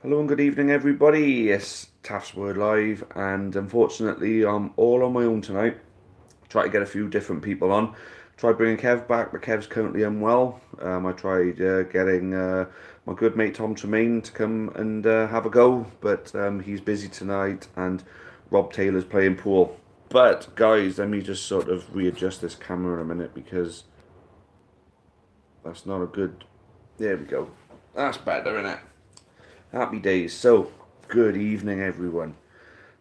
Hello and good evening, everybody. Yes, Taff's Word Live, and unfortunately, I'm all on my own tonight. Try to get a few different people on. Tried bringing Kev back, but Kev's currently unwell. I tried getting my good mate Tom Tremaine to come and have a go, but he's busy tonight, and Rob Taylor's playing pool. But guys, let me just sort of readjust this camera in a minute because that's not a good. There we go. That's better, isn't it? Happy days. So, good evening, everyone.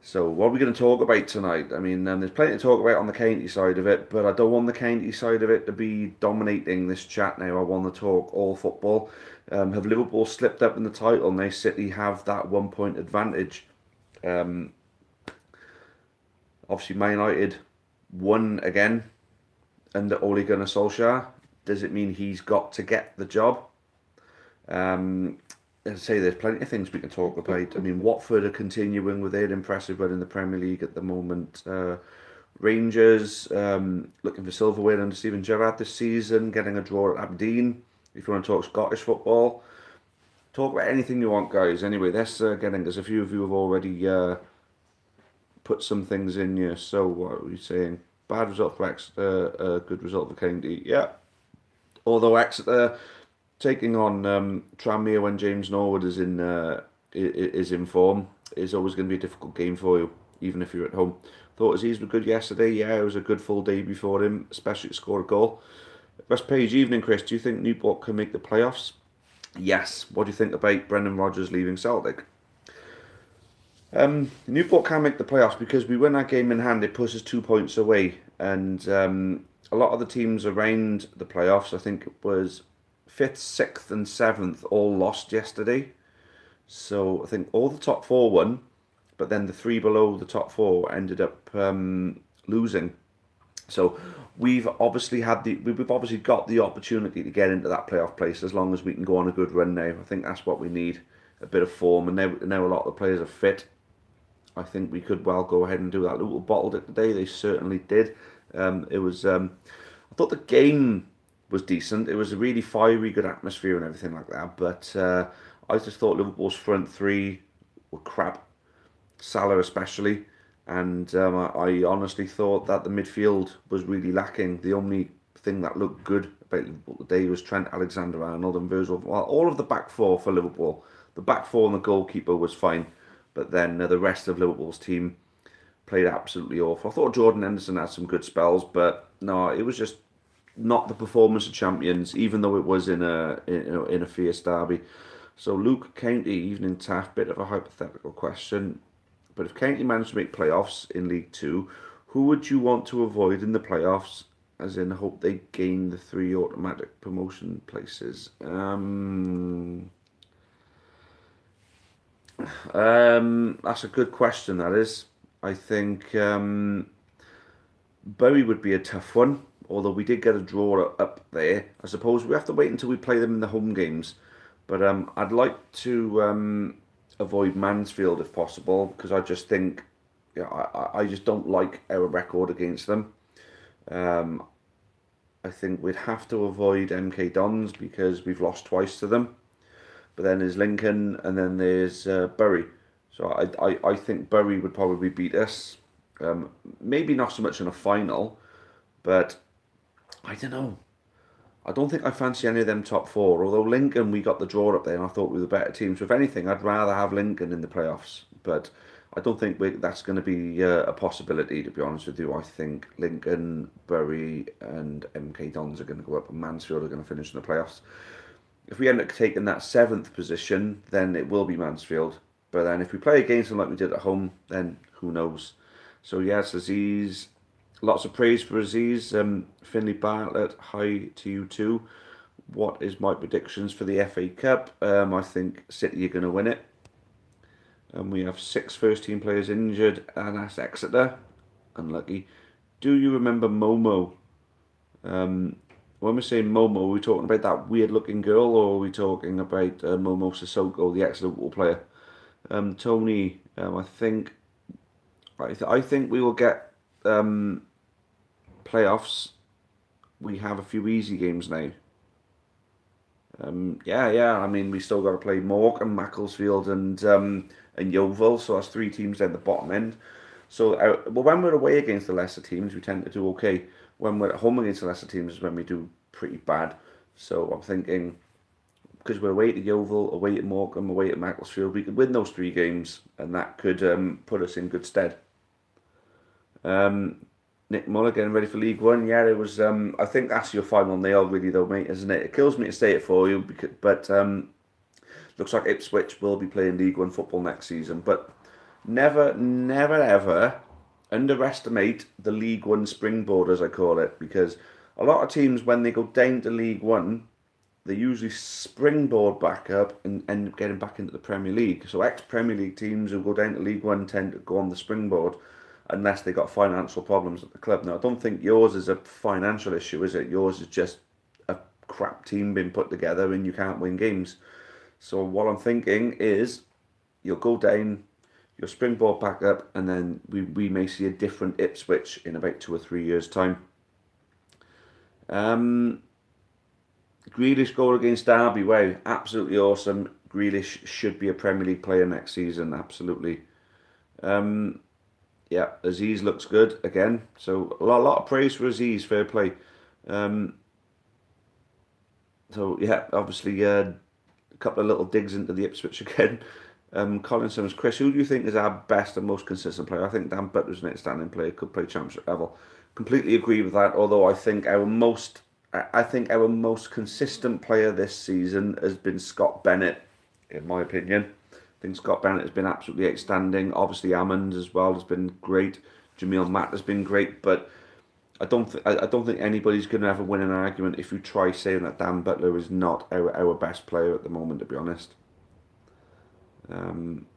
So, what are we going to talk about tonight? I mean, there's plenty to talk about on the county side of it, but I don't want the county side of it to be dominating this chat now. I want to talk all football. Have Liverpool slipped up in the title? Now City have that 1 point advantage. Um, Obviously, Man United won again under Ole Gunnar Solskjaer. Does it mean he's got to get the job? Um, as I say, there's plenty of things we can talk about. I mean, Watford are continuing with their impressive run in the Premier League at the moment. Rangers looking for silverware under Steven Gerrard this season, getting a draw at Aberdeen. If you want to talk Scottish football, talk about anything you want, guys. Anyway, let's get in because a few of you have already put some things in here. So, what are we saying? Bad result for Exeter, good result for County. Yeah, although Exeter taking on Tranmere when James Norwood is in form is always going to be a difficult game for you, even if you're at home. Thought Aziz was good yesterday. Yeah, it was a good full day before him, especially to score a goal. Best page evening, Chris. Do you think Newport can make the playoffs? Yes. What do you think about Brendan Rodgers leaving Celtic? Newport can make the playoffs because we win that game in hand. It pushes 2 points away, and a lot of the teams around the playoffs, I think it was fifth, sixth, and seventh, all lost yesterday. So I think all the top four won, but then the three below the top four ended up losing. So we've obviously got the opportunity to get into that playoff place as long as we can go on a good run now. I think that's what we need, a bit of form, and now a lot of the players are fit. I think we could well go ahead and do that. Liverpool bottled it today. They certainly did. It was. I thought the game was decent. It was a really fiery, good atmosphere and everything like that. But I just thought Liverpool's front three were crap. Salah especially, and I honestly thought that the midfield was really lacking. The only thing that looked good about Liverpool today was Trent Alexander-Arnold and Virgil. Well, all of the back four for Liverpool, the back four and the goalkeeper was fine, but then the rest of Liverpool's team played absolutely awful. I thought Jordan Henderson had some good spells, but no, it was just not the performance of champions, even though it was in a fierce derby. So Luke, County, evening Taff, bit of a hypothetical question. But if County managed to make playoffs in League Two, who would you want to avoid in the playoffs? As in, hope they gain the three automatic promotion places. That's a good question. That is, I think Bury would be a tough one. Although we did get a draw up there, I suppose we have to wait until we play them in the home games. But I'd like to avoid Mansfield if possible because I just think, yeah, I just don't like our record against them. Um, I think we'd have to avoid MK Dons because we've lost twice to them. But then there's Lincoln and then there's Bury. So I think Bury would probably beat us. Maybe not so much in a final, but I don't know. I don't think I fancy any of them top four. Although Lincoln, we got the draw up there, and I thought we were the better team. So if anything, I'd rather have Lincoln in the playoffs. But I don't think that's going to be a possibility. To be honest with you, I think Lincoln, Bury, and MK Dons are going to go up, and Mansfield are going to finish in the playoffs. If we end up taking that seventh position, then it will be Mansfield. But then if we play against them like we did at home, then who knows? So yes, Aziz, lots of praise for Aziz. Finley Bartlett, hi to you too. What is my predictions for the FA Cup? I think City are going to win it. And we have six first team players injured, and that's Exeter. Unlucky. Do you remember Momo? When we say Momo, are we talking about that weird looking girl, or are we talking about Momo Sissoko, the ex-Liverpool player? Tony, I think we will get playoffs. We have a few easy games now. Yeah. I mean, we still got to play Morecambe, Macclesfield, and Yeovil. So that's three teams down the bottom end. So, well, when we're away against the lesser teams, we tend to do okay. When we're at home against the lesser teams, is when we do pretty bad. So I'm thinking, because we're away to Yeovil, away to Morecambe, away to Macclesfield, we could win those three games, and that could put us in good stead. Um, Nick Muller getting ready for League One. Yeah, it was. I think that's your final nail, really, though, mate, isn't it? It kills me to say it for you, because, but looks like Ipswich will be playing League One football next season. But never, ever underestimate the League One springboard, as I call it, because a lot of teams, when they go down to League One, they usually springboard back up and end up getting back into the Premier League. So ex-Premier League teams who go down to League One tend to go on the springboard unless they got financial problems at the club. Now, I don't think yours is a financial issue, is it? Yours is just a crap team being put together and you can't win games. So what I'm thinking is you'll go down, you'll springboard back up, and then we may see a different Ipswich in about 2 or 3 years' time. Grealish goal against Derby, wow, absolutely awesome. Grealish should be a Premier League player next season, absolutely. Yeah, Aziz looks good again. So a lot of praise for Aziz, fair play. Um, so yeah, obviously a couple of little digs into the Ipswich again. Colin Simmons, Chris, who do you think is our best and most consistent player? I think Dan Butler's an outstanding player, could play championship level. Completely agree with that. Although I think our most consistent player this season has been Scott Bennett, in my opinion. I think Scott Bennett has been absolutely outstanding. Obviously, Ammond as well has been great. Jamil Matt has been great, but I don't think anybody's going to ever win an argument if you try saying that Dan Butler is not our best player at the moment. To be honest. Um,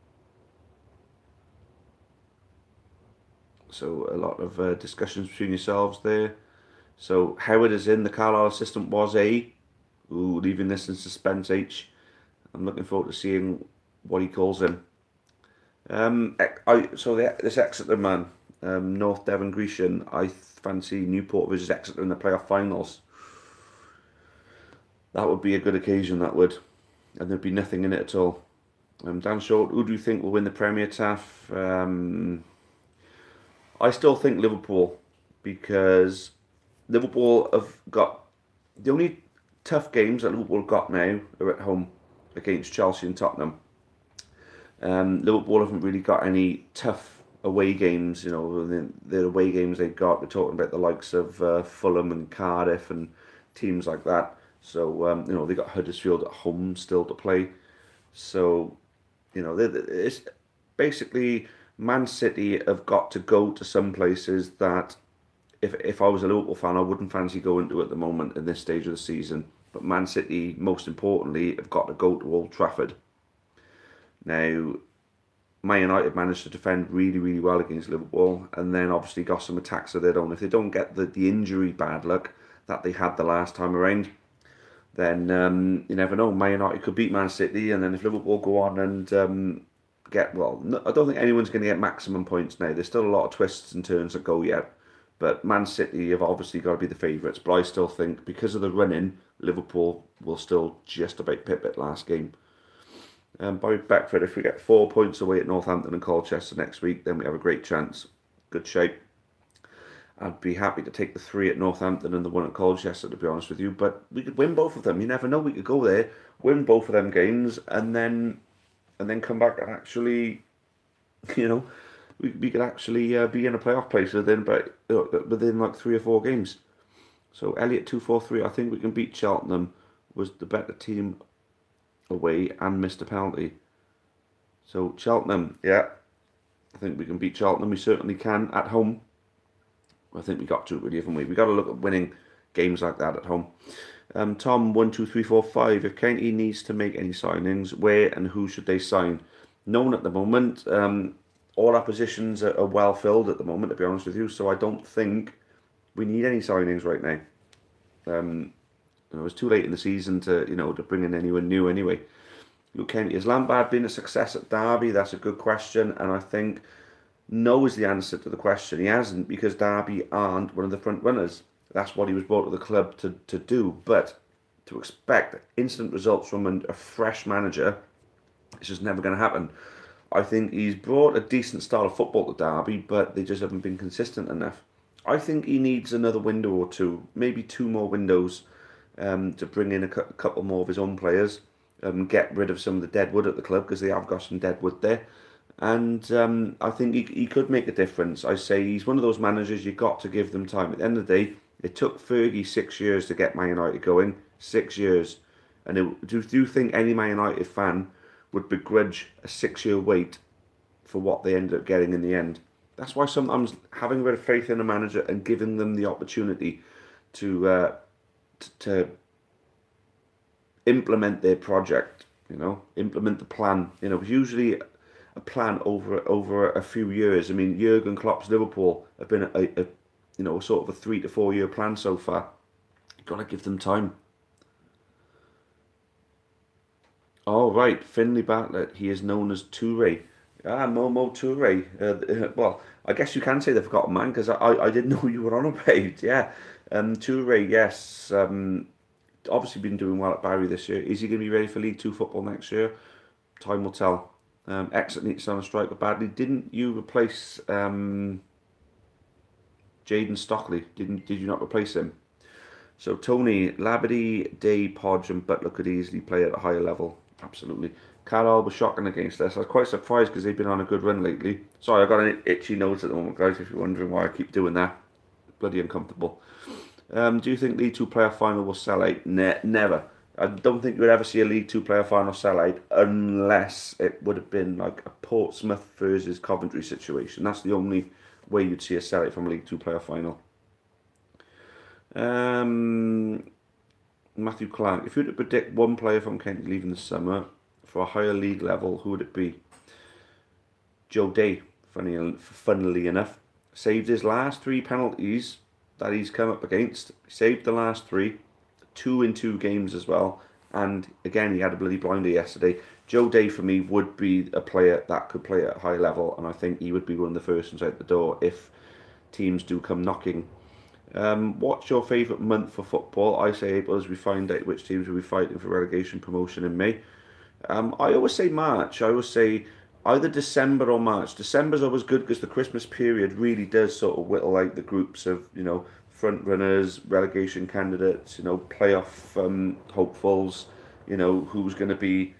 so a lot of discussions between yourselves there. So Howard is in. The Carlisle assistant was a. Ooh, leaving this in suspense. I'm looking forward to seeing what he calls him. This Exeter man, North Devon Grecian, I fancy Newport versus Exeter in the playoff finals. That would be a good occasion, that would. And there'd be nothing in it at all. Dan Short, who do you think will win the Premier, Taff? I still think Liverpool, because Liverpool have got the only tough games that Liverpool have got now are at home against Chelsea and Tottenham. Liverpool haven't really got any tough away games. You know, the away games they've got. We're talking about the likes of Fulham and Cardiff and teams like that. So they got Huddersfield at home still to play. So it's basically Man City have got to go to some places that if I was a Liverpool fan, I wouldn't fancy going to at the moment in this stage of the season. But Man City, most importantly, have got to go to Old Trafford. Now, Man United managed to defend really, really well against Liverpool, and then obviously got some attacks of their own. If they don't get the injury bad luck that they had the last time around, then you never know. Man United could beat Man City, and then if Liverpool go on and I don't think anyone's going to get maximum points now. There's still a lot of twists and turns that go yet. But Man City have obviously got to be the favourites. But I still think, because of the running, Liverpool will still just about pip it last game. By Beckford, if we get 4 points away at Northampton and Colchester next week, then we have a great chance. Good shape. I'd be happy to take the 3 at Northampton and the 1 at Colchester, to be honest with you. But we could win both of them. You never know. We could go there, win both of them games, and then come back and actually, we could actually be in a playoff place within like 3 or 4 games. So Elliot 243, I think we can beat Cheltenham. Was the better team away and missed a penalty. So Cheltenham, yeah, I think we can beat Cheltenham. We certainly can at home. I think we got to, really, haven't we? We got to look at winning games like that at home. Tom 12345. If County needs to make any signings, where and who should they sign? No one at the moment. All our positions are well filled at the moment, to be honest with you. So I don't think we need any signings right now. It's too late in the season to bring in anyone new anyway. Luke County, has Lampard been a success at Derby? That's a good question, and I think no is the answer to the question. He hasn't, because Derby aren't one of the front runners. That's what he was brought to the club to do. But to expect instant results from a fresh manager, it's just never going to happen. I think he's brought a decent style of football to Derby, but they just haven't been consistent enough. I think he needs another window or two, maybe two more windows, to bring in a couple more of his own players, get rid of some of the dead wood at the club because they have got some dead wood there. And I think he could make a difference. I say he's one of those managers you've got to give them time. At the end of the day, it took Fergie 6 years to get Man United going. 6 years. And do you think any Man United fan would begrudge a 6 year wait for what they ended up getting in the end? That's why sometimes having a bit of faith in a manager and giving them the opportunity to implement their project, implement the plan. Usually a plan over a few years. I mean, Jurgen Klopp's Liverpool have been a sort of a 3 to 4 year plan so far. You've got to give them time. Oh, right, Finlay Bartlett. He is known as Toure. Momo Toure. Well, I guess you can say the forgotten man because I didn't know you were on a page. Yeah, Toure. Yes. Obviously been doing well at Barry this year. Is he going to be ready for League Two football next year? Time will tell. Exeter needs to strike badly. Didn't you replace Jaden Stockley? Did you not replace him? So Tony, Labadie, Day, Podge and Butler could easily play at a higher level. Absolutely. Carlisle was shocking against us. I was quite surprised because they've been on a good run lately. Sorry, I got an itchy nose at the moment, guys, if you're wondering why I keep doing that. Bloody uncomfortable. Do you think League Two playoff final will sell out? Never. I don't think you would ever see a League Two playoff final sell out unless it would have been like a Portsmouth versus Coventry situation. That's the only way you'd see a sell out from a League Two playoff final. Matthew Clark, if you were to predict one player from Kent leaving this summer for a higher league level, who would it be? Joe Day, funnily enough, saved his last 3 penalties that he's come up against. He saved the last 3, 2 in 2 games as well, and again he had a bloody blinder yesterday. Joe Day for me would be a player that could play at a high level, and I think he would be one of the first ones out the door if teams do come knocking. What's your favourite month for football? I say April, as we find out which teams will be fighting for relegation promotion in May. I always say March. I always say either December or March. December's always good because the Christmas period really does sort of whittle out the groups of, front runners, relegation candidates, playoff hopefuls, who's going to be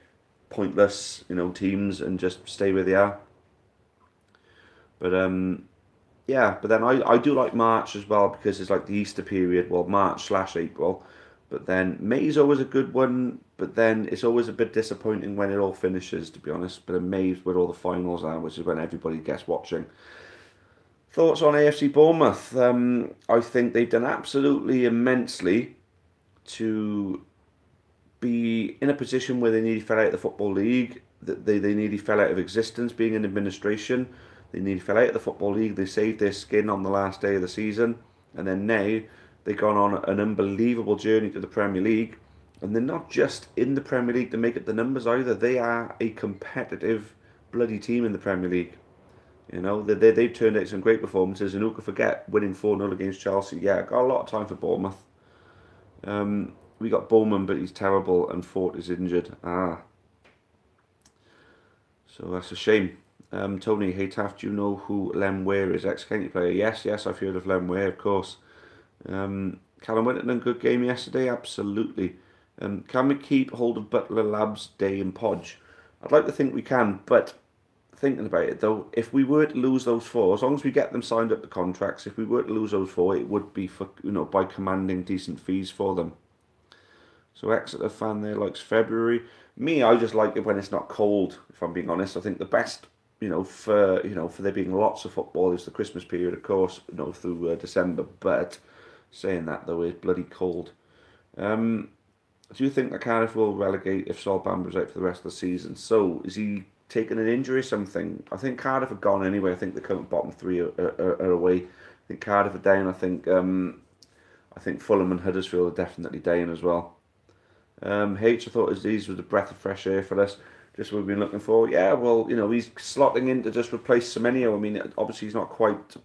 pointless, teams and just stay where they are. But yeah, but then I do like March as well because it's like the Easter period, well, March/April. But then May's always a good one, but then it's always a bit disappointing when it all finishes, to be honest. But in May's where all the finals are, which is when everybody gets watching. Thoughts on AFC Bournemouth? I think they've done absolutely immensely to be in a position where they nearly fell out of the Football League. They nearly fell out of existence being in administration. They nearly fell out of the Football League. They saved their skin on the last day of the season. And then now they've gone on an unbelievable journey to the Premier League. And they're not just in the Premier League to make up the numbers either. They are a competitive bloody team in the Premier League. They've turned out some great performances. And who could forget winning 4-0 against Chelsea? Yeah, got a lot of time for Bournemouth. We got Bowman, but he's terrible. And Fort is injured. So that's a shame. Tony, hey Taff, do you know who Lem Ware is? Ex-County player. Yes, I've heard of Lem Ware, of course. Callum Winterton, good game yesterday, absolutely. Can we keep hold of Butler, Labs, Day and Podge? I'd like to think we can, but thinking about it though, if we were to lose those 4, as long as we get them signed up to contracts, if we were to lose those 4, it would be for by commanding decent fees for them. So Exeter fan there likes February. Me, I just like it when it's not cold, if I'm being honest. I think the best for there being lots of football is the Christmas period, of course, through December. But saying that though, it's bloody cold. Do you think that Cardiff will relegate if Sol Bamber's out for the rest of the season? So is he taking an injury or something? I think Cardiff are gone anyway. I think the current bottom 3 are away. I think Cardiff are down. I think Fulham and Huddersfield are definitely down as well. I thought Aziz was a breath of fresh air for us. Just what we've been looking for. Yeah, well, he's slotting in to just replace Semenyo. I mean, obviously he's not quite,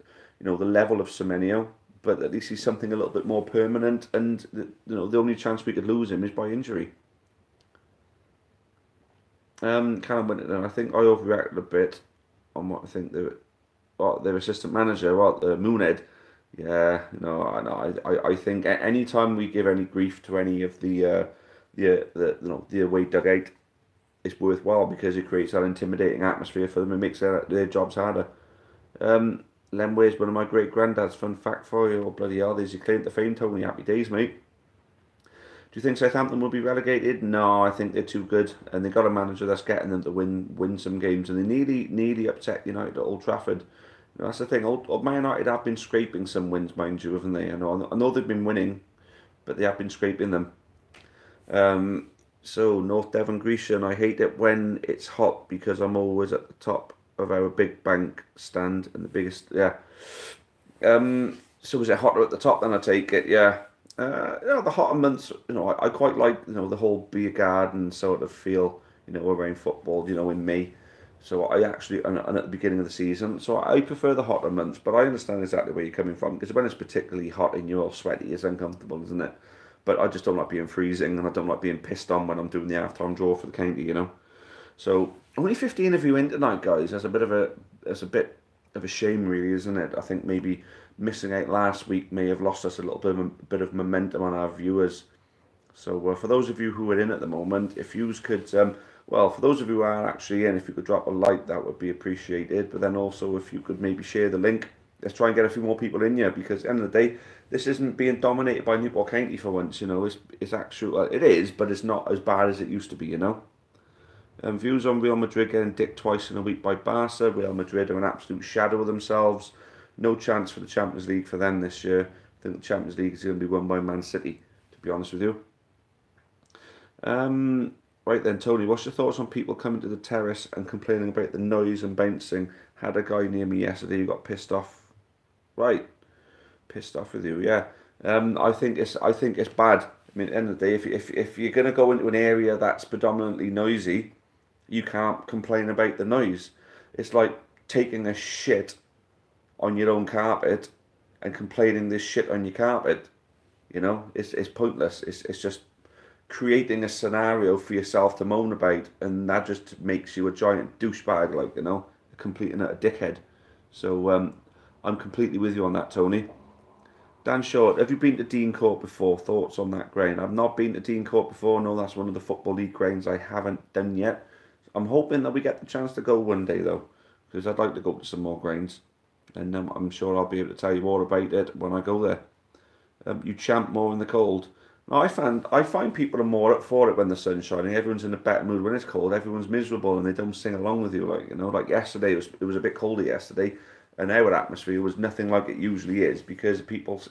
the level of Semenyo, but at least he's something a little bit more permanent. And the only chance we could lose him is by injury. Callum Winton, I think I overreacted a bit on what I think their assistant manager, Moonhead. Yeah, I think any time we give any grief to any of the away dugout, it's worthwhile because it creates that intimidating atmosphere for them. It makes their jobs harder. Lemway's one of my great granddads. Fun fact for you. Oh, bloody hell, there's your claim to fame, Tony. Happy days, mate. Do you think Southampton will be relegated? No, I think they're too good, and they got a manager that's getting them to win some games, and they nearly upset United at Old Trafford. That's the thing. Old Man United have been scraping some wins, mind you, haven't they? I know they've been winning, but they have been scraping them. So North Devon Grecian, I hate it when it's hot because I'm always at the top of our big bank stand and the biggest. Yeah. So is it hotter at the top? Then I take it. Yeah. The hotter months, I quite like, the whole beer garden sort of feel, around football, in May. So I actually, and at the beginning of the season, so I prefer the hotter months, but I understand exactly where you're coming from, because when it's particularly hot and you're all sweaty, it's uncomfortable, isn't it? But I just don't like being freezing, and I don't like being pissed on when I'm doing the half-time draw for the county, So only 15 of you in tonight, guys. That's a bit of a shame, really, isn't it? I think maybe missing out last week may have lost us a little bit of momentum on our viewers. So for those of you who are in at the moment, if you could, for those of you who are actually in, if you could drop a like, that would be appreciated. But then also, if you could maybe share the link, let's try and get a few more people in here, because at the end of the day, this isn't being dominated by Newport County for once. It's actual. It is, but it's not as bad as it used to be. Views on Real Madrid getting dicked twice in a week by Barca. Real Madrid are an absolute shadow of themselves. No chance for the Champions League for them this year. I think the Champions League is going to be won by Man City, to be honest with you. Right then, Tony, what's your thoughts on people coming to the terrace and complaining about the noise and bouncing? Had a guy near me yesterday who got pissed off. Right, pissed off with you, yeah. I think it's bad. I mean, at the end of the day, if you're going to go into an area that's predominantly noisy, you can't complain about the noise. It's like taking a shit on your own carpet and complaining there's shit on your carpet. It's pointless. It's just creating a scenario for yourself to moan about, and that just makes you a giant douchebag, a complete and utter dickhead. So I'm completely with you on that, Tony. Dan Short, have you been to Dean Court before? Thoughts on that ground? I've not been to Dean Court before. No, that's one of the Football League grounds I haven't done yet. I'm hoping that we get the chance to go one day, though, because I'd like to go to some more grounds. And I'm sure I'll be able to tell you more about it when I go there. You champ more in the cold. No, I find people are more up for it when the sun's shining. Everyone's in a better mood when it's cold. Everyone's miserable and they don't sing along with you, like yesterday. It was a bit colder yesterday, and our atmosphere was nothing like it usually is, because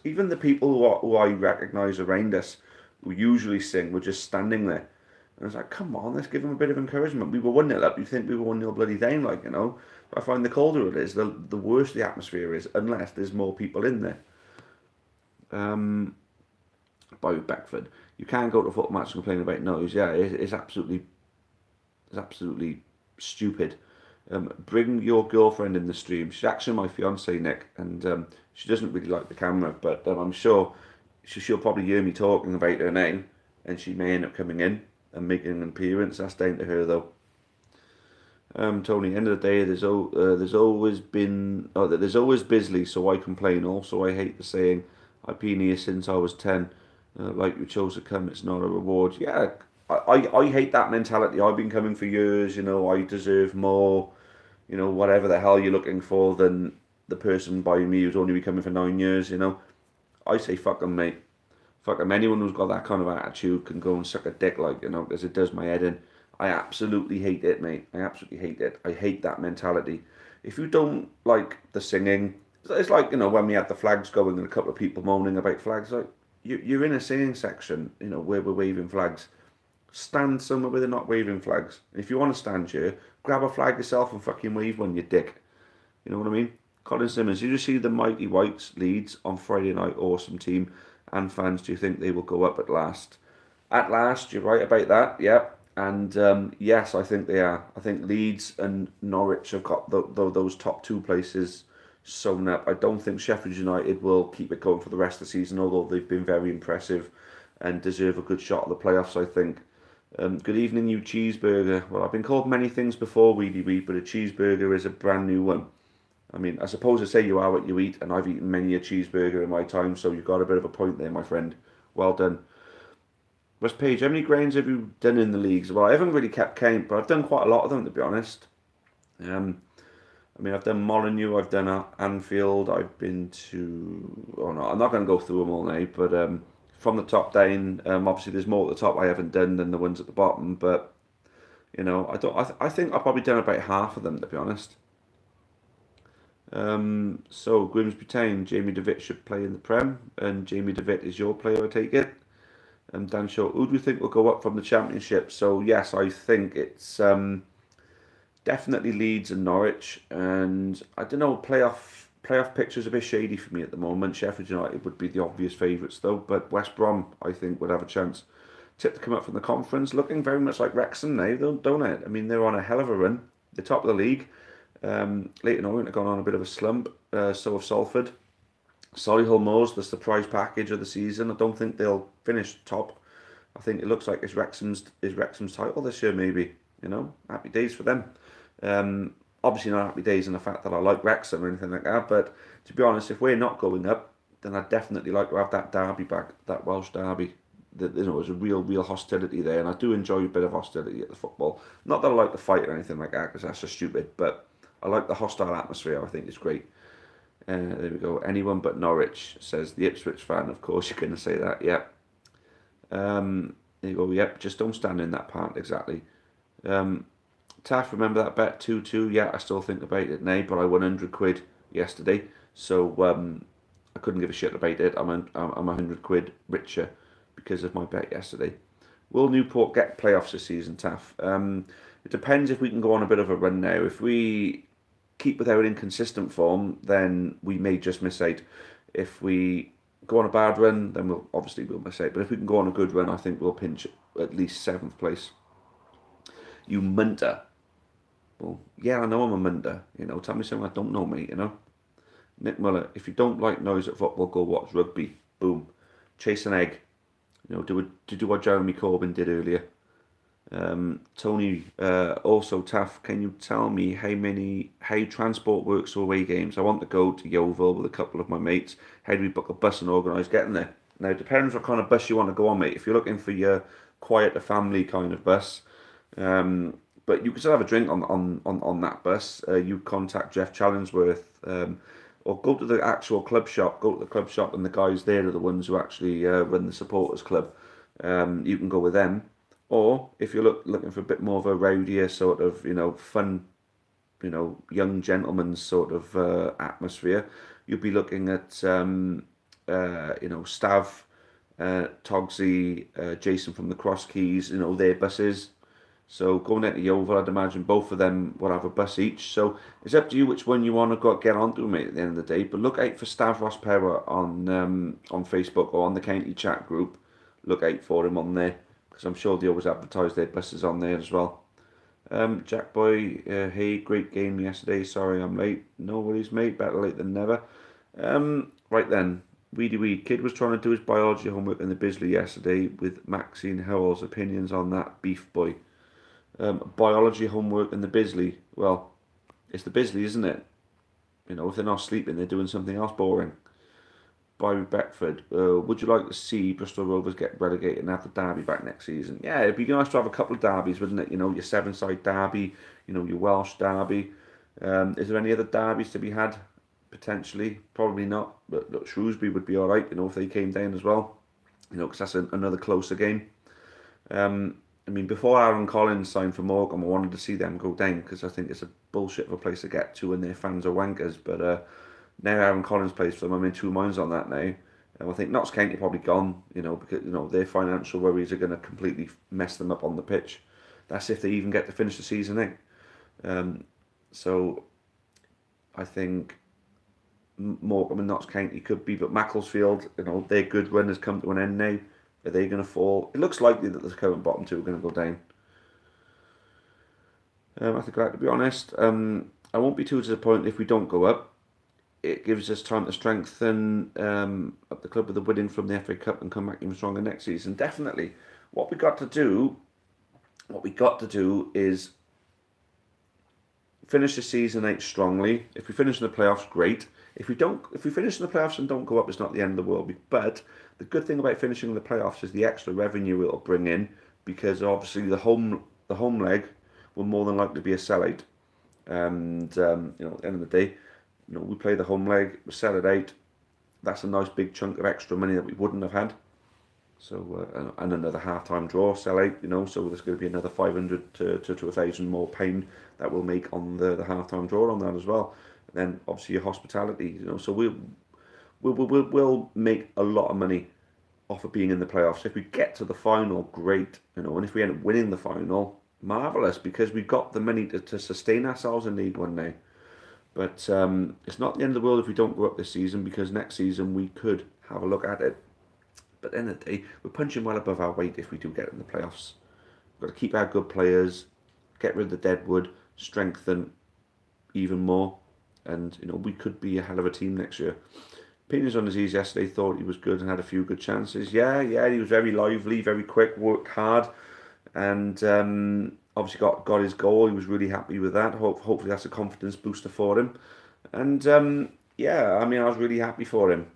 even the people who I recognise around us, who usually sing, were just standing there. And I was like, come on, let's give them a bit of encouragement. We were 1-0 up. You think we were 1-0 bloody down, But I find the colder it is, the worse the atmosphere is, unless there's more people in there. By Beckford, you can't go to a football match and complain about noise. Yeah, it's absolutely stupid. Bring your girlfriend in the stream. She's actually my fiance, Nick, and she doesn't really like the camera, but I'm sure she'll probably hear me talking about her name, and she may end up coming in and making an appearance. That's down to her, though. Tony, end of the day, there's always Bisley, so I complain. Also, I hate the saying, I've been here since I was 10. Like you chose to come, it's not a reward. Yeah, I hate that mentality. I've been coming for years, I deserve more, whatever the hell you're looking for than the person by me who's only been coming for 9 years, I say fuck them, mate. Fuck them. Anyone who's got that kind of attitude can go and suck a dick, because it does my head in. I absolutely hate it, mate. I absolutely hate it. I hate that mentality. If you don't like the singing, it's like, when we had the flags going and a couple of people moaning about flags, you're in a singing section, where we're waving flags. Stand somewhere where they're not waving flags. And if you want to stand here, grab a flag yourself and fucking wave one, you dick. You know what I mean? Colin Simmons, did you see the Mighty Whites Leeds on Friday night? Awesome team. And fans, do you think they will go up at last? At last, you're right about that, yeah. And yes, I think they are. I think Leeds and Norwich have got those top two places sewn up. I don't think Sheffield United will keep it going for the rest of the season, although they've been very impressive and deserve a good shot at the playoffs, I think. Good evening, you cheeseburger. Well, I've been called many things before, Weedy Weed, but a cheeseburger is a brand new one. I mean, I suppose I say you are what you eat, and I've eaten many a cheeseburger in my time, so you've got a bit of a point there, my friend. Well done. West Page, how many grounds have you done in the leagues? Well, I haven't really kept count, but I've done quite a lot of them, to be honest. I mean, I've done Molineux, I've done Anfield, I've been to... Oh no, I'm not going to go through them all now, but from the top down, obviously there's more at the top I haven't done than the ones at the bottom, but, you know, I think I've probably done about half of them, to be honest. So, Grimsby Town, Jamie Devitt should play in the Prem, and Jamie Devitt is your player, I take it. Dan Shaw, who do you think will go up from the Championship? So, yes, I think it's definitely Leeds and Norwich, and I don't know, playoff picture's a bit shady for me at the moment. Sheffield United would be the obvious favourites, though, but West Brom, I think, would have a chance. Tip to come up from the conference, looking very much like Wrexham now, don't it? I mean, they're on a hell of a run. They're top of the league. Leighton Orient have gone on a bit of a slump, so have Salford. Solihull Moors, the surprise package of the season. I don't think they'll finish top. I think it looks like it's Wrexham's title this year, maybe. You know, happy days for them. Obviously not happy days in the fact that I like Wrexham or anything like that, but to be honest, if we're not going up, then I'd definitely like to have that derby back, that Welsh derby. You know, there's a real hostility there, and I do enjoy a bit of hostility at the football. Not that I like the fight or anything like that, because that's just stupid, but I like the hostile atmosphere. I think it's great. There we go. Anyone but Norwich, says the Ipswich fan. Of course, you're going to say that. Yeah. There you go. Yep. Just don't stand in that part. Exactly. Taff, remember that bet 2-2? Yeah, I still think about it now, but I won £100 yesterday, so I couldn't give a shit about it. I'm £100 richer because of my bet yesterday. Will Newport get playoffs this season, Taff? It depends if we can go on a bit of a run now. If we keep with our inconsistent form, then we may just miss out. If we go on a bad run, then we'll miss out. But if we can go on a good run, I think we'll pinch at least 7th place. You munter. Well, yeah, I know I'm a munter. You know, tell me something I don't know, mate, you know. Nick Muller, if you don't like noise at football, go watch rugby. Boom. Chase an egg. You know, do what Jeremy Corbyn did earlier. Tony, also Taff, can you tell me how transport works for away games? I want to go to Yeovil with a couple of my mates. How do we book a bus and organise getting there? Now, it depends what kind of bus you want to go on, mate. If you're looking for your quieter family kind of bus, but you can still have a drink on that bus. You contact Jeff Challingsworth, or go to the actual club shop. Go to the club shop, and the guys there are the ones who actually run the supporters club. You can go with them. Or if you're looking for a bit more of a rowdier sort of, you know, fun, you know, young gentleman's sort of atmosphere, you'll be looking at, you know, Stav, Togsy, Jason from the Cross Keys, you know, their buses. So going down to Yeovil, I'd imagine both of them will have a bus each. So it's up to you which one you want to get onto, mate, at the end of the day. But look out for Stav Rosspower on Facebook or on the county chat group. Look out for him on there, because I'm sure they always advertise their buses on there as well. Jack Boy, hey, great game yesterday. Sorry I'm late. No worries, mate. Better late than never. Right then, Weedy Weed. Kid was trying to do his biology homework in the Bisley yesterday with Maxine Howell's opinions on that beef boy. Biology homework in the Bisley. Well, it's the Bisley, isn't it? You know, if they're not sleeping, they're doing something else boring. By Beckford, would you like to see Bristol Rovers get relegated and have the derby back next season? Yeah, it'd be nice to have a couple of derbies, wouldn't it? You know, your seven-side derby, you know, your Welsh derby. Is there any other derbies to be had? Potentially, probably not. But look, Shrewsbury would be all right, you know, if they came down as well. You know, because that's another closer game. I mean, before Aaron Collins signed for Morecambe, I wanted to see them go down because I think it's a bullshit of a place to get to and their fans are wankers. But now Aaron Collins plays for them. I'm in two minds on that now. And I think Notts County are probably gone, you know, because, you know, their financial worries are going to completely mess them up on the pitch. That's if they even get to finish the season out. So I think Morecambe and Notts County could be, but Macclesfield, you know, their good run has come to an end now. Are they going to fall? It looks likely that the current bottom two are going to go down. I think, to be honest, I won't be too disappointed if we don't go up. it gives us time to strengthen up the club with the winning from the FA Cup and come back even stronger next season. Definitely, what we got to do, what we got to do is finish the season out strongly. If we finish in the playoffs, great. If we finish in the playoffs and don't go up, it's not the end of the world. But the good thing about finishing in the playoffs is the extra revenue it'll bring in, because obviously the home leg will more than likely be a sellout. And at the end of the day, we play the home leg, we sell it out. That's a nice big chunk of extra money that we wouldn't have had. So and another half-time draw, sell out. So there's going to be another 500 to 1,000 more pound that we'll make on the half-time draw on that as well. And then obviously your hospitality. So we'll make a lot of money off of being in the playoffs. If we get to the final, great. And if we end up winning the final, marvellous, because we've got the money to sustain ourselves in League One now. But it's not the end of the world if we don't go up this season, because next season we could have a look at it. But at the end of the day, we're punching well above our weight if we do get in the playoffs. We've got to keep our good players, get rid of the deadwood, strengthen even more, and we could be a hell of a team next year. Opinions on Aziz yesterday, thought he was good and had a few good chances. Yeah, he was very lively, very quick, worked hard, and obviously got his goal. He was really happy with that. Hopefully that's a confidence booster for him. And I was really happy for him.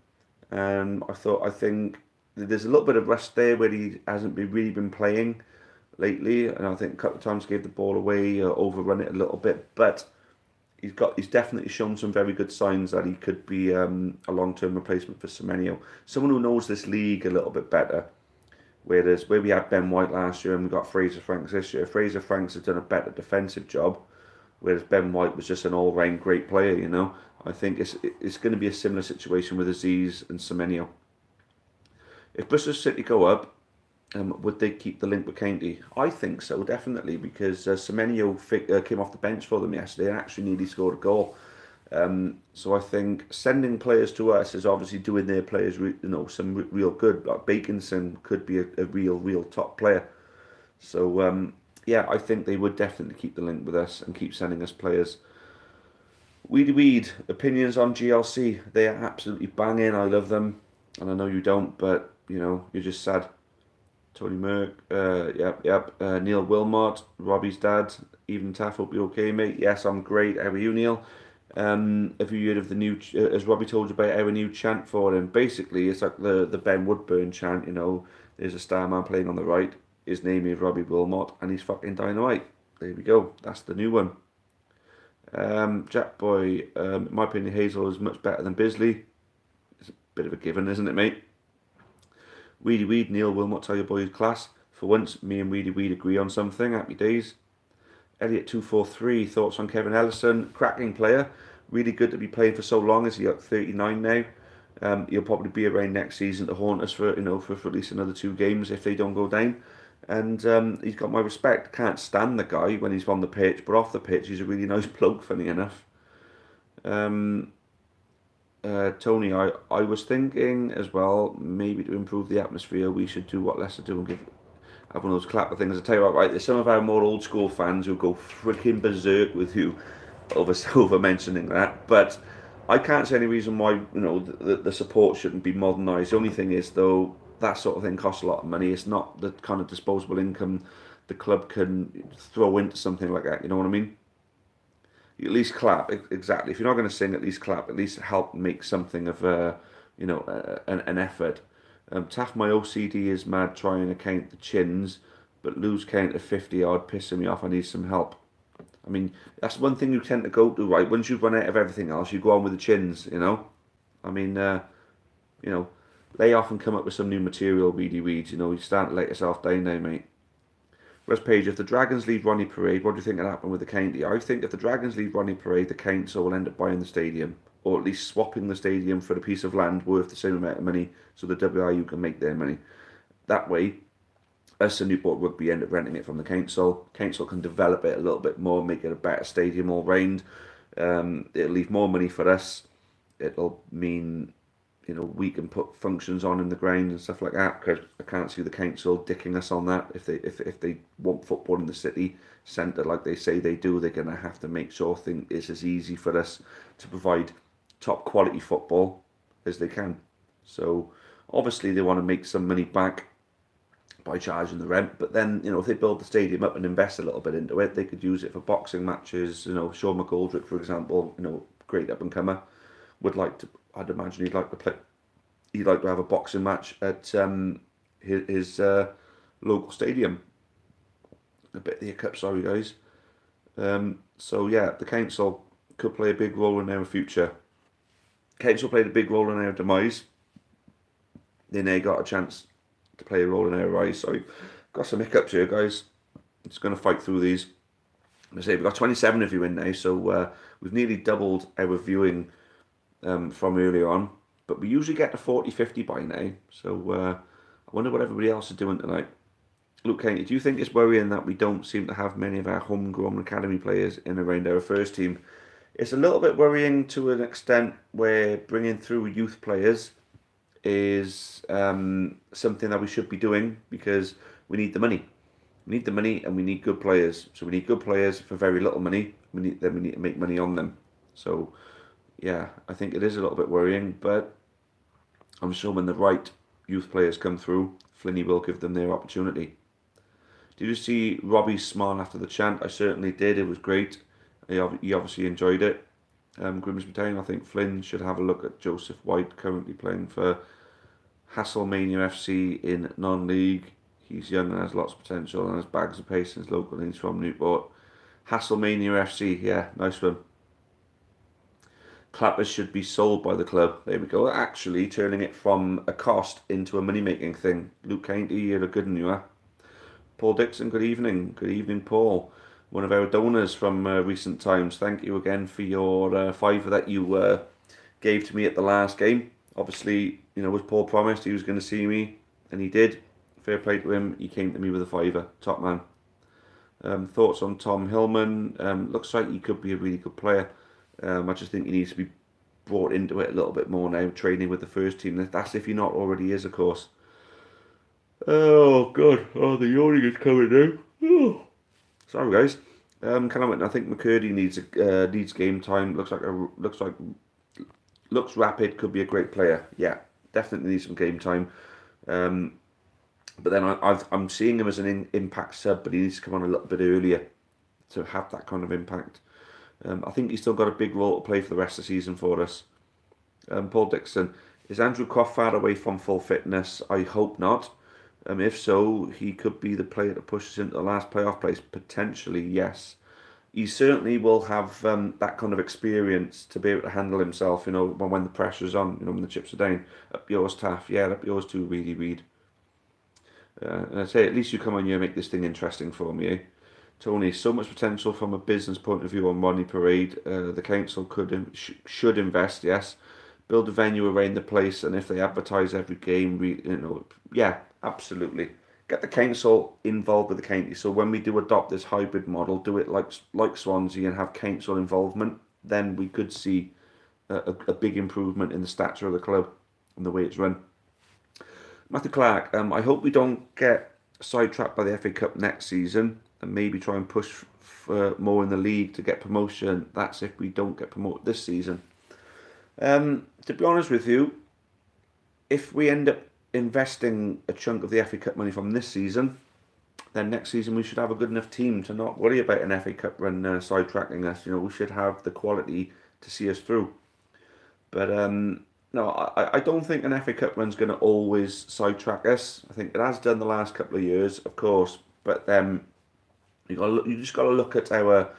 I think there's a little bit of rust there where he hasn't really been playing lately, and I think a couple of times gave the ball away, overrun it a little bit, but he's definitely shown some very good signs that he could be a long-term replacement for Semenyo. Someone who knows this league a little bit better. Where we had Ben White last year and we got Fraser Franks this year. Fraser Franks has done a better defensive job, whereas Ben White was just an all-round great player. I think it's going to be a similar situation with Aziz and Semenyo. If Bristol City go up, would they keep the link with County? I think so, definitely, because Semenyo came off the bench for them yesterday and actually nearly scored a goal. So I think sending players to us is obviously doing their players, some real good. Like Bakinson could be a real top player. So I think they would definitely keep the link with us and keep sending us players. Weed, opinions on GLC? They are absolutely banging. I love them, and I know you don't, but you're just sad. Tony Merck, Neil Wilmot, Robbie's dad, even Taff, hope you're okay, mate. Yes, I'm great. How are you, Neil? Have you heard of the new, as Robbie told you about our new chant for him? Basically, it's like the Ben Woodburn chant, there's a star man playing on the right, his name is Robbie Wilmot, and he's fucking dynamite. There we go, that's the new one. Jack Boy, in my opinion, Hazel is much better than Bisley. It's a bit of a given, isn't it, mate? Weedy, Neil Wilmot, tell your boys class. For once, me and Weedy agree on something. Happy days. Elliot243, thoughts on Kevin Ellison? Cracking player. Really good to be playing for so long. Is he at 39 now? He'll probably be around next season to haunt us for at least another 2 games if they don't go down. And he's got my respect. Can't stand the guy when he's on the pitch, but off the pitch he's a really nice bloke, funny enough. Tony, I was thinking as well, maybe to improve the atmosphere, we should do what Leicester do and have one of those clapper things. I tell you what, right, there's some of our more old school fans who go freaking berserk with you over mentioning that, but I can't see any reason why the support shouldn't be modernised. The only thing is, though, that sort of thing costs a lot of money. It's not the kind of disposable income the club can throw into something like that. You know what I mean? You at least clap, exactly. If you're not going to sing, at least clap. At least help make something of an effort. Taff, my OCD is mad trying to count the chins, but lose count of 50 odd, pissing me off. I need some help. I mean, that's one thing you tend to go to, right? Once you've run out of everything else, you go on with the chins, I mean, lay off and come up with some new material, Weeds. You start to let yourself down now, mate. West Page, if the Dragons leave Ronnie Parade, what do you think will happen with the county? I think if the Dragons leave Ronnie Parade, the council will end up buying the stadium, or at least swapping the stadium for a piece of land worth the same amount of money, so the WRU can make their money. That way, us and Newport Rugby end up renting it from the council. Council can develop it a little bit more, make it a better stadium all round. It'll leave more money for us. It'll mean we can put functions on in the ground and stuff like that, because I can't see the council dicking us on that. If they want football in the city centre like they say they do, they're going to have to make sure things is as easy for us to provide top quality football as they can. So obviously they want to make some money back by charging the rent, but then, you know, if they build the stadium up and invest a little bit into it, they could use it for boxing matches. You know, Sean McGoldrick, for example, you know, great up and comer, would like to. I'd imagine he'd like to play. He'd like to have a boxing match at his local stadium. A bit of the hiccup, sorry guys. So yeah, the council could play a big role in our future. Council played a big role in our demise. They now got a chance to play a role in our rise. Sorry, got some hiccups here, guys. I'm just going to fight through these. I say we've got 27 of you in now, so we've nearly doubled our viewing from earlier on. But we usually get to 40, 50 by now. So I wonder what everybody else is doing tonight. Luke Kennedy, do you think it's worrying that we don't seem to have many of our homegrown academy players in around our first team? It's a little bit worrying to an extent where bringing through youth players is something that we should be doing because we need the money. We need the money and we need good players. So we need good players for very little money. We need to make money on them. So yeah, I think it is a little bit worrying, but I'm sure when the right youth players come through, Flinney will give them their opportunity. Did you see Robbie's smile after the chant? I certainly did. It was great. He obviously enjoyed it. Grimsby Town, I think Flynn should have a look at Joseph White, currently playing for Hasselmania FC in non-league. He's young and has lots of potential and has bags of pace and is local and he's from Newport. Hasselmania FC, yeah, nice one. Clappers should be sold by the club. There we go. Actually, turning it from a cost into a money-making thing. Luke Cainty, you're a good one, you are. Paul Dixon, good evening. Good evening, Paul. One of our donors from recent times. Thank you again for your £5 that you gave to me at the last game. Obviously, you know, as Paul promised, he was going to see me, and he did. Fair play to him. He came to me with a £5. Top man. Thoughts on Tom Hillman? Looks like he could be a really good player. I just think he needs to be brought into it a little bit more now, training with the first team. That's if he not already is, of course. Oh God! Oh, the yawning is coming now. Oh. Sorry, guys. I think McCurdy needs game time. Looks rapid. Could be a great player. Yeah, definitely needs some game time. But then I'm seeing him as an impact sub, but he needs to come on a little bit earlier to have that kind of impact. I think he's still got a big role to play for the rest of the season for us. Paul Dixon, is Andrew Croft far away from full fitness? I hope not. If so, he could be the player that pushes into the last playoff place. Potentially, yes. He certainly will have that kind of experience to be able to handle himself, you know, when the pressure's on, you know, when the chips are down. Up yours, Taff. Yeah, up yours too, really, Reed. And I say, at least you come on here and make this thing interesting for me, eh? Tony, so much potential from a business point of view on Ronnie Parade. The council should invest, yes. Build a venue around the place, and if they advertise every game, you know, yeah, absolutely. Get the council involved with the county. So when we do adopt this hybrid model, do it like Swansea and have council involvement, then we could see a big improvement in the stature of the club and the way it's run. Matthew Clark, I hope we don't get sidetracked by the FA Cup next season and maybe try and push for more in the league to get promotion. That's if we don't get promoted this season. To be honest with you, if we end up investing a chunk of the FA Cup money from this season, then next season we should have a good enough team to not worry about an FA Cup run sidetracking us. You know, we should have the quality to see us through. But no, I don't think an FA Cup run's going to always sidetrack us. I think it has done the last couple of years, of course. But you just got to look at our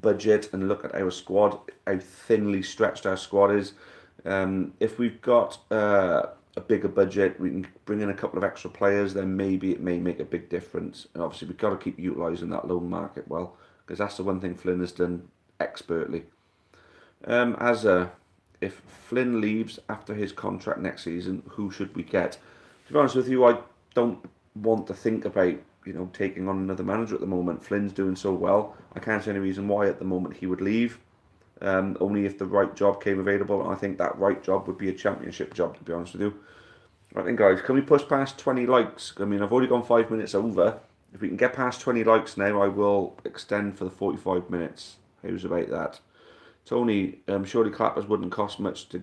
budget and look at our squad, how thinly stretched our squad is. If we've got a bigger budget, we can bring in a couple of extra players, then maybe it may make a big difference. And obviously we've got to keep utilising that loan market well, because that's the one thing Flynn has done expertly. If Flynn leaves after his contract next season, who should we get? To be honest with you, I don't want to think about, you know, taking on another manager at the moment. Flynn's doing so well. I can't see any reason why at the moment he would leave. Only if the right job came available. And I think that right job would be a championship job, to be honest with you. Right then, guys, can we push past 20 likes? I mean, I've already gone 5 minutes over. If we can get past 20 likes now, I will extend for the 45 minutes. How's about that? Tony, surely clappers wouldn't cost much to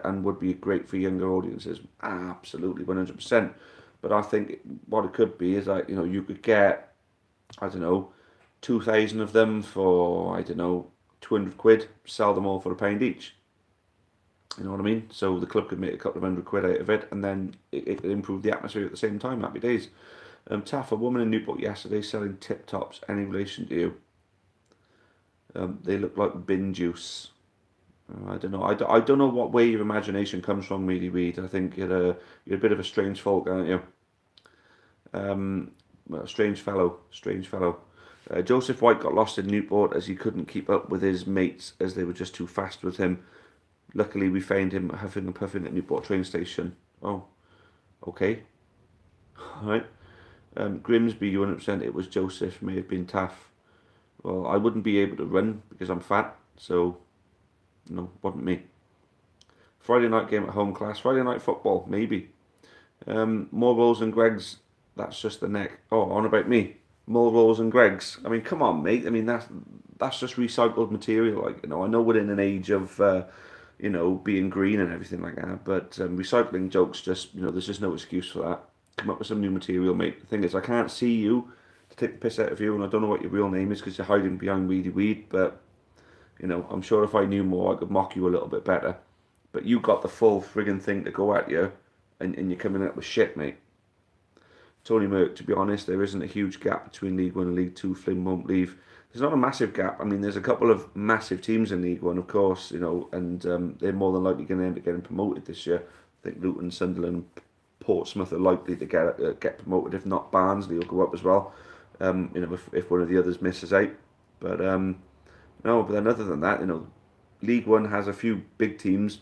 and would be great for younger audiences. Absolutely, 100%. But I think what it could be is like, you could get, I don't know, 2,000 of them for, I don't know, 200 quid, sell them all for £1 each. You know what I mean? So the club could make a couple of £100 out of it, and then it could improve the atmosphere at the same time. Happy days. Taff, a woman in Newport yesterday selling tip tops. Any relation to you? They look like bin juice. I don't know. I don't know what way your imagination comes from, really, Reed. I think you're a bit of a strange folk, aren't you? Well, strange fellow. Strange fellow. Joseph White got lost in Newport as he couldn't keep up with his mates as they were just too fast with him. Luckily, we found him huffing and puffing at Newport train station. Oh, okay. All right. Grimsby, 100%. It was Joseph. May have been Taff. Well, I wouldn't be able to run because I'm fat, so no, wasn't me. Friday night game at home class. Friday night football, maybe. More rolls and Greg's. That's just the neck. Oh, on about me. More rolls and Greg's. I mean, come on, mate. I mean, that's just recycled material. Like, I know we're in an age of being green and everything like that, but recycling jokes just, there's just no excuse for that. Come up with some new material, mate. The thing is, I can't see you to take the piss out of you, and I don't know what your real name is because you're hiding behind Weedy Weed, but, I'm sure if I knew more, I could mock you a little bit better. But you got the full friggin' thing to go at you, and you're coming up with shit, mate. Tony Merck, to be honest, there isn't a huge gap between League One and League Two. Flynn won't leave. There's not a massive gap. I mean, there's a couple of massive teams in League One, of course, and they're more than likely going to end up getting promoted this year. I think Luton, Sunderland, Portsmouth are likely to get promoted. If not, Barnsley will go up as well. If one of the others misses out. But no. But then other than that, League One has a few big teams.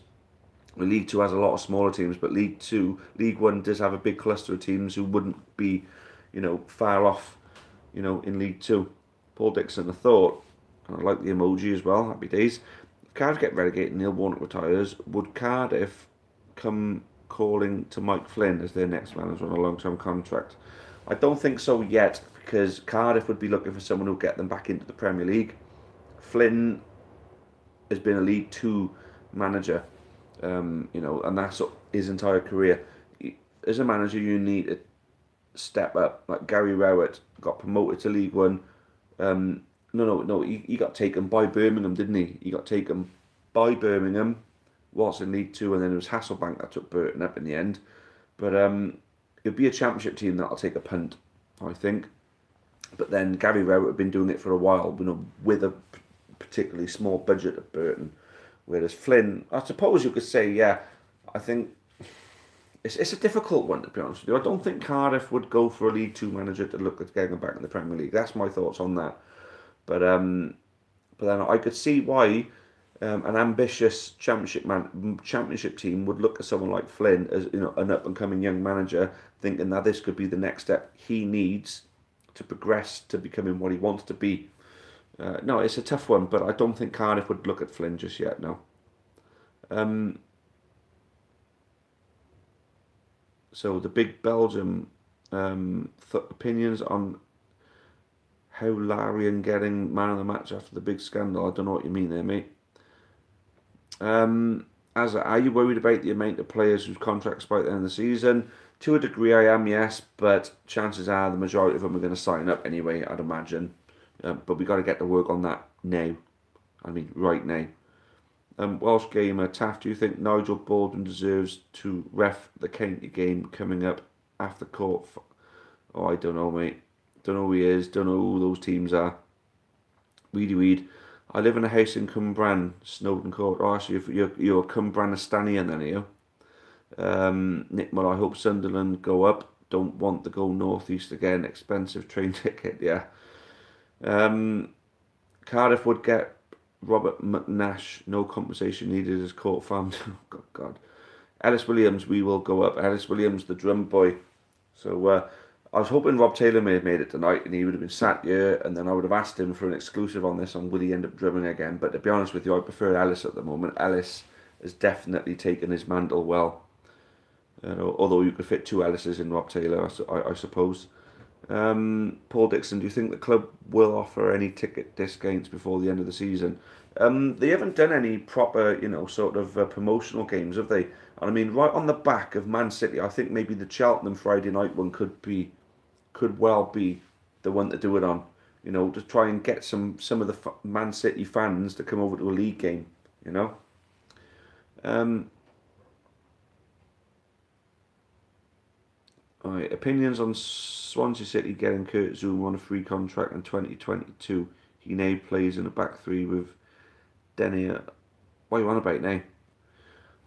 League Two has a lot of smaller teams, but League One does have a big cluster of teams who wouldn't be, far off, in League Two. Paul Dixon, a thought, and I like the emoji as well. Happy days. If Cardiff get relegated and Neil Warnock retires, would Cardiff come calling to Mike Flynn as their next manager on a long-term contract? I don't think so yet, because Cardiff would be looking for someone who'll get them back into the Premier League. Flynn has been a League Two manager, and that's his entire career. As a manager, you need to step up. Like Gary Rowett got promoted to League One. He got taken by Birmingham, didn't he? He got taken by Birmingham, whilst in League Two, and then it was Hasselbank that took Burton up in the end. But it'd be a championship team that'll take a punt, I think. But then Gary Rowett had been doing it for a while, with a particularly small budget at Burton. Whereas Flynn, I suppose you could say, yeah, I think it's a difficult one, to be honest with you. I don't think Cardiff would go for a League Two manager to look at getting them back in the Premier League. That's my thoughts on that. But then I could see why an ambitious championship team would look at someone like Flynn as an up and coming young manager, thinking that this could be the next step he needs to progress to becoming what he wants to be. No, it's a tough one, but I don't think Cardiff would look at Flynn just yet. No. So the big Belgium opinions on how Larian getting man of the match after the big scandal. I don't know what you mean there, mate. Are you worried about the amount of players whose contracts expire at the end of the season? To a degree, I am, yes, but chances are the majority of them are going to sign up anyway, I'd imagine. But we got to get to work on that now. I mean, right now. Welsh gamer Taff, do you think Nigel Baldwin deserves to ref the county game coming up after court? I don't know, mate. Don't know who he is. Don't know who those teams are. Weedy Weed. I live in a house in Cwmbran, Snowdon Court. Oh, actually, you're a Cwmbranistanian then, are you? Nick Mull, I hope Sunderland go up. Don't want to go northeast again. Expensive train ticket, yeah. Cardiff would get Robert McNash, no compensation needed as court farm. Oh, God. Ellis Williams, we will go up. Ellis Williams, the drum boy. So I was hoping Rob Taylor may have made it tonight and he would have been sat here, and then I would have asked him for an exclusive on this on will he end up drumming again. But to be honest with you, I prefer Ellis at the moment. Ellis has definitely taken his mantle well. Although you could fit two Ellises in Rob Taylor, I suppose. Paul Dixon, do you think the club will offer any ticket discounts before the end of the season? They haven't done any proper, sort of promotional games, have they? And I mean, right on the back of Man City, I think maybe the Cheltenham Friday night one could well be the one to do it on. To try and get some of the Man City fans to come over to a league game. You know. Um, all right, opinions on Swansea City getting Kurt Zouma on a free contract in 2022. He now plays in a back three with Denny. What are you on about now?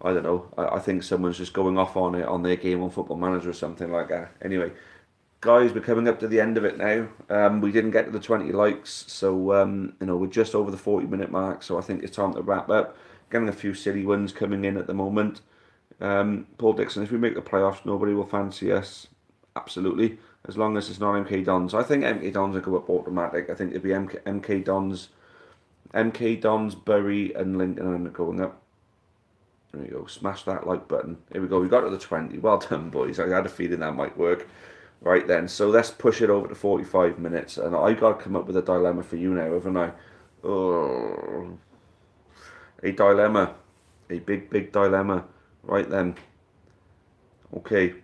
I don't know. I think someone's just going off on it on their game on Football Manager or something like that. Anyway, guys, we're coming up to the end of it now. We didn't get to the 20 likes, so we're just over the 40-minute mark. So I think it's time to wrap up. Getting a few silly ones coming in at the moment. Paul Dixon, if we make the playoffs, nobody will fancy us. Absolutely, as long as it's not MK Dons. I think MK Dons will go up automatic. I think it'd be MK Dons, Bury, and Lincoln are going up. There you go. Smash that like button. Here we go. We got to the 20. Well done, boys. I had a feeling that might work. Right then. So let's push it over to 45 minutes. And I got to come up with a dilemma for you now, haven't I? Oh, a dilemma. A big, big dilemma. Right then. Okay.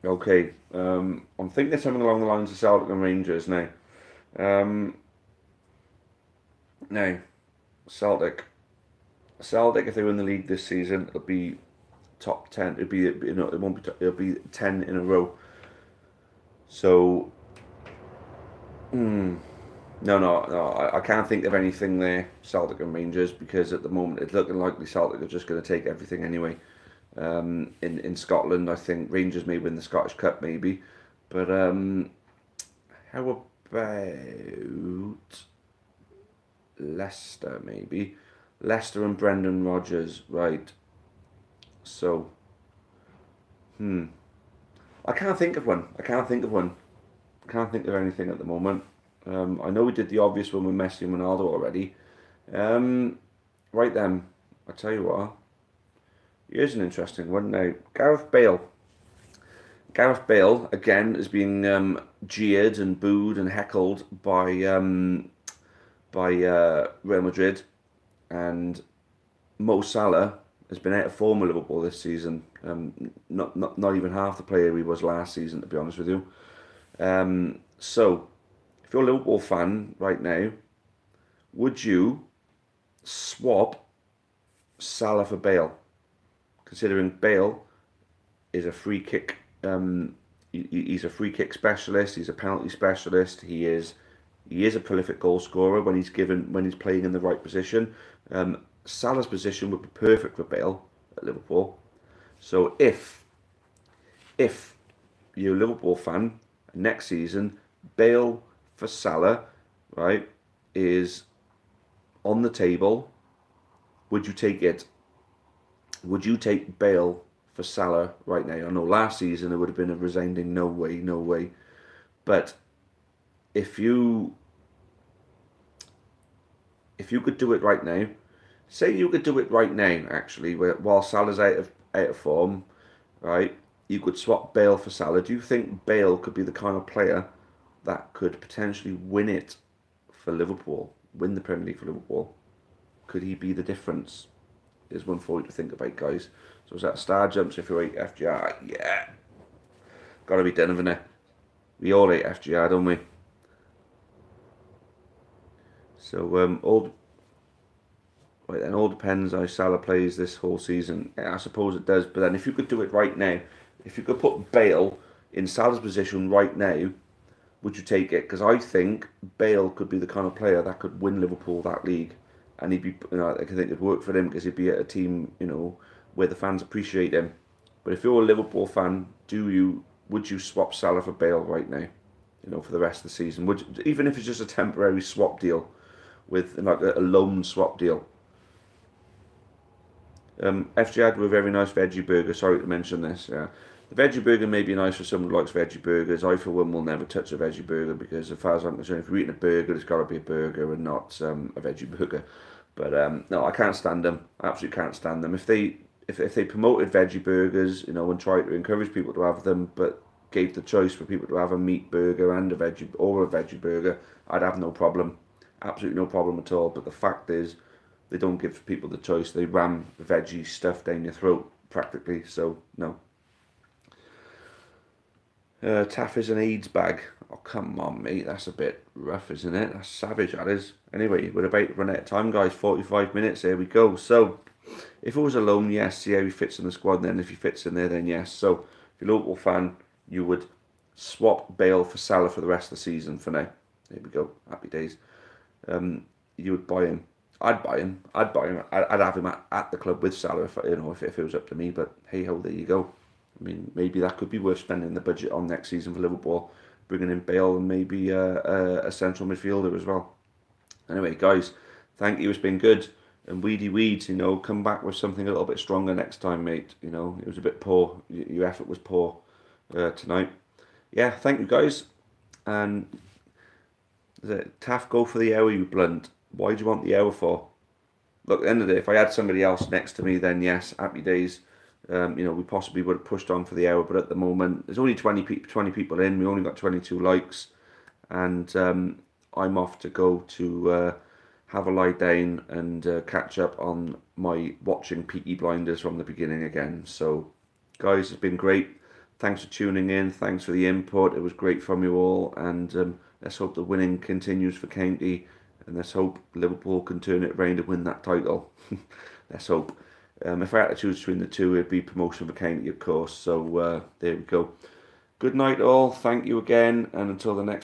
Okay. I'm thinking of something along the lines of Celtic and Rangers now. Now, Celtic, if they win the league this season, it'll be top 10. It'll be, it won't be. It'll be 10 in a row. So, no, I can't think of anything there. Celtic and Rangers, because at the moment it's looking likely Celtic are just going to take everything anyway. In Scotland, I think Rangers may win the Scottish Cup, maybe, but how about Leicester, maybe? Leicester and Brendan Rodgers, right? So, I can't think of one. I can't think of anything at the moment. I know we did the obvious one with Messi and Ronaldo already. Right then, I tell you what. Here's an interesting one now. Gareth Bale. Gareth Bale again is being jeered and booed and heckled by Real Madrid, and Mo Salah has been out of form with Liverpool this season. Not even half the player he was last season, to be honest with you. So, if you're a Liverpool fan right now, would you swap Salah for Bale? Considering Bale is a free kick, he's a free kick specialist. He's a penalty specialist. He is a prolific goal scorer when he's playing in the right position. Salah's position would be perfect for Bale at Liverpool. So if you're a Liverpool fan, next season Bale for Salah, right, is on the table, would you take it? Would you take Bale for Salah right now? I know last season it would have been a resounding no way, no way. But if you could do it right now, say you could do it right now, actually, while Salah's out of form, right? You could swap Bale for Salah. Do you think Bale could be the kind of player that could potentially win it for Liverpool, win the Premier League for Liverpool? Could he be the difference? There's one for you to think about, guys. So is that star jumps if you're 8 FGR? Yeah. Got to be done, haven't it? We all 8 FGR, don't we? So all depends how Salah plays this whole season. Yeah, I suppose it does. But then if you could do it right now, if you could put Bale in Salah's position right now, would you take it? Because I think Bale could be the kind of player that could win Liverpool that league. And he'd be, I think it'd work for him because he'd be at a team, where the fans appreciate him. But if you're a Liverpool fan, would you swap Salah for Bale right now? For the rest of the season, even if it's just a temporary swap deal, with like a loan swap deal. FG had a very nice veggie burger. Sorry to mention this. Yeah. The veggie burger may be nice for someone who likes veggie burgers. I, for one, will never touch a veggie burger because, as far as I'm concerned, if you're eating a burger, it's got to be a burger and not a veggie burger. But no, I can't stand them. I absolutely can't stand them. If they promoted veggie burgers, and tried to encourage people to have them, but gave the choice for people to have a meat burger and a veggie burger, I'd have no problem. absolutely no problem at all. But the fact is, they don't give people the choice. They ram veggie stuff down your throat practically. So no. Taff is an AIDS bag. Oh, come on, mate. That's a bit rough, isn't it? That's savage, that is. Anyway, we're about to run out of time, guys. 45 minutes. There we go. So, if it was a loan, yes. See how he fits in the squad. Then, if he fits in there, then yes. So, if you're a local fan, you would swap Bale for Salah for the rest of the season for now. There we go. Happy days. You would buy him. I'd buy him. I'd have him at the club with Salah if it was up to me. But hey ho, there you go. I mean, maybe that could be worth spending the budget on next season for Liverpool, bringing in Bale and maybe a central midfielder as well. Anyway, guys, thank you. It's been good. And Weedy Weeds, come back with something a little bit stronger next time, mate. It was a bit poor. Your effort was poor tonight. Yeah, thank you, guys. And Taff, go for the hour, you blunt. Why do you want the hour for? Look, at the end of the day, if I had somebody else next to me, then yes, happy days. We possibly would have pushed on for the hour, but at the moment, there's only 20 people in. We only got 22 likes, and I'm off to go to have a lie down and catch up on my watching Peaky Blinders from the beginning again. So, guys, it's been great. Thanks for tuning in. Thanks for the input. It was great from you all, and let's hope the winning continues for County, and let's hope Liverpool can turn it around and win that title. Let's hope. If I had to choose between the two, it'd be promotion for County, of course. So there we go. Good night, all. Thank you again, and until the next